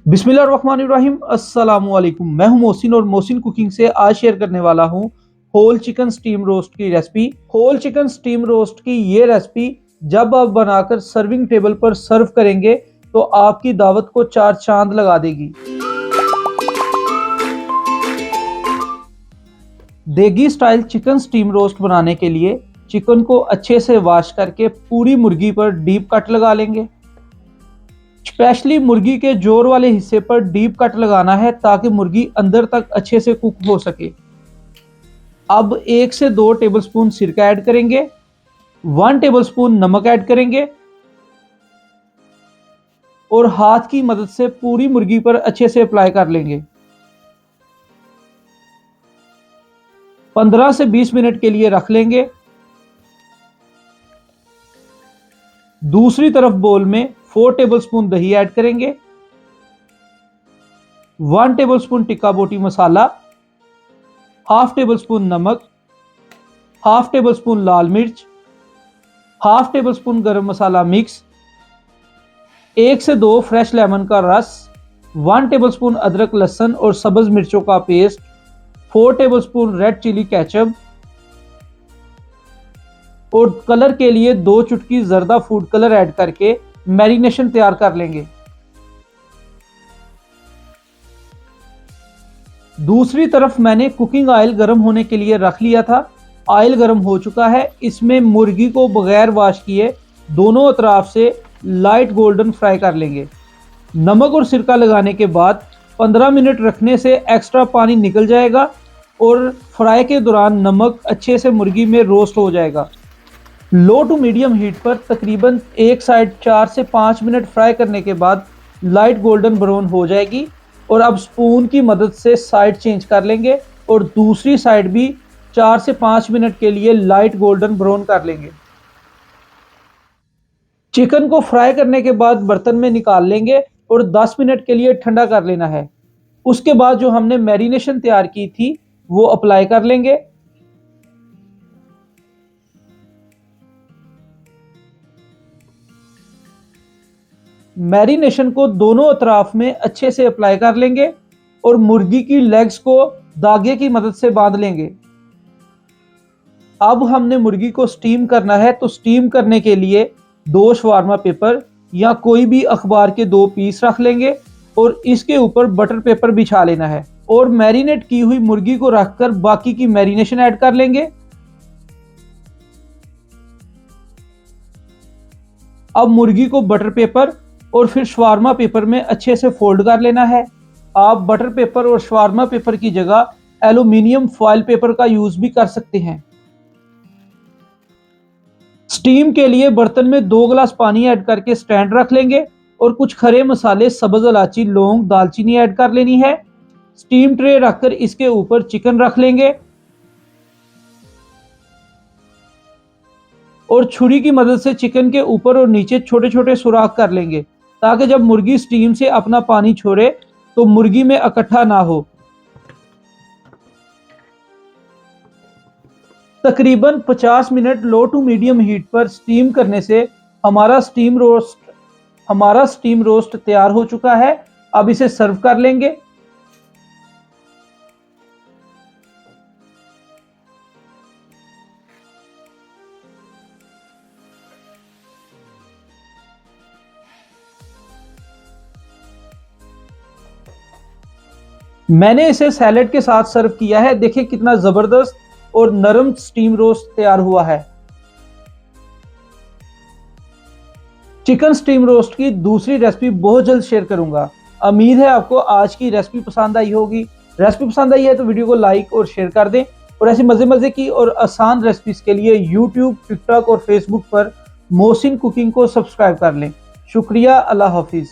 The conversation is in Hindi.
बिस्मिल्लाहिर्रहमानिर्रहीम। अस्सलामुअलैकुम। मैं हूं मोहसिन और मोहसिन कुकिंग से आज शेयर करने वाला हूं होल चिकन स्टीम रोस्ट की recipe. Whole chicken steam roast की ये रेसिपी जब आप बनाकर सर्विंग टेबल पर सर्व करेंगे तो आपकी दावत को चार चांद लगा देगी। देगी स्टाइल चिकन स्टीम रोस्ट बनाने के लिए चिकन को अच्छे से वॉश करके पूरी मुर्गी पर डीप कट लगा लेंगे। स्पेशली मुर्गी के जोर वाले हिस्से पर डीप कट लगाना है ताकि मुर्गी अंदर तक अच्छे से कुक हो सके। अब 1 से 2 टेबलस्पून सिरका ऐड करेंगे, 1 टेबलस्पून नमक ऐड करेंगे और हाथ की मदद से पूरी मुर्गी पर अच्छे से अप्लाई कर लेंगे। 15 से 20 मिनट के लिए रख लेंगे। दूसरी तरफ बोल में 4 टेबलस्पून दही ऐड करेंगे, 1 टेबलस्पून टिक्का बोटी मसाला, हाफ टेबलस्पून नमक, हाफ टेबलस्पून लाल मिर्च, हाफ टेबलस्पून गरम मसाला मिक्स, 1 से 2 फ्रेश लेमन का रस, 1 टेबलस्पून अदरक लहसुन और सब्ज मिर्चों का paste, 4 tablespoon red chili ketchup और कलर के लिए 2 चुटकी जर्दा फूड कलर ऐड करके मैरिनेशन तैयार कर लेंगे। दूसरी तरफ मैंने कुकिंग ऑयल गर्म होने के लिए रख लिया था। ऑयल गर्म हो चुका है। इसमें मुर्गी को बगैर वॉश किए दोनों अतराफ से लाइट गोल्डन फ्राई कर लेंगे। नमक और सिरका लगाने के बाद 15 मिनट रखने से एक्स्ट्रा पानी निकल जाएगा और फ्राई के दौरान नमक अच्छे से मुर्गी में रोस्ट हो जाएगा। लो टू मीडियम हीट पर तकरीबन एक साइड 4 से 5 मिनट फ्राई करने के बाद लाइट गोल्डन ब्राउन हो जाएगी और अब स्पून की मदद से साइड चेंज कर लेंगे और दूसरी साइड भी 4 से 5 मिनट के लिए लाइट गोल्डन ब्राउन कर लेंगे। चिकन को फ्राई करने के बाद बर्तन में निकाल लेंगे और 10 मिनट के लिए ठंडा कर लेना है। उसके बाद जो हमने मैरिनेशन तैयार की थी वो अप्लाई कर लेंगे। मैरिनेशन को दोनों अतराफ में अच्छे से अप्लाई कर लेंगे और मुर्गी की लेग्स को धागे की मदद से बांध लेंगे। अब हमने मुर्गी को स्टीम करना है तो स्टीम करने के लिए 2 शवारमा पेपर या कोई भी अखबार के 2 पीस रख लेंगे और इसके ऊपर बटर पेपर बिछा लेना है और मैरिनेट की हुई मुर्गी को रखकर बाकी की मैरिनेशन ऐड कर लेंगे। अब मुर्गी को बटर पेपर और फिर शवारमा पेपर में अच्छे से फोल्ड कर लेना है। आप बटर पेपर और शवारमा पेपर की जगह एल्युमिनियम फॉइल पेपर का यूज भी कर सकते हैं। स्टीम के लिए बर्तन में 2 गिलास पानी ऐड करके स्टैंड रख लेंगे और कुछ खड़े मसाले सब्ज इलायची लौंग दालचीनी ऐड कर लेनी है। स्टीम ट्रे रखकर इसके ऊपर चिकन रख लेंगे और छुरी की मदद से चिकन के ऊपर और नीचे छोटे छोटे सुराख कर लेंगे ताकि जब मुर्गी स्टीम से अपना पानी छोड़े तो मुर्गी में इकट्ठा ना हो। तकरीबन 50 minute low to medium heat पर स्टीम करने से हमारा स्टीम रोस्ट तैयार हो चुका है। अब इसे सर्व कर लेंगे। मैंने इसे सैलेड के साथ सर्व किया है। देखिए कितना जबरदस्त और नरम स्टीम रोस्ट तैयार हुआ है। चिकन स्टीम रोस्ट की दूसरी रेसिपी बहुत जल्द शेयर करूंगा। उम्मीद है आपको आज की रेसिपी पसंद आई होगी। रेसिपी पसंद आई है तो वीडियो को लाइक और शेयर कर दें और ऐसी मजे की और आसान रेसिपीज के लिए यूट्यूब, टिकटॉक और फेसबुक पर मोहसिन कुकिंग को सब्सक्राइब कर लें। शुक्रिया। अल्लाह हाफिज।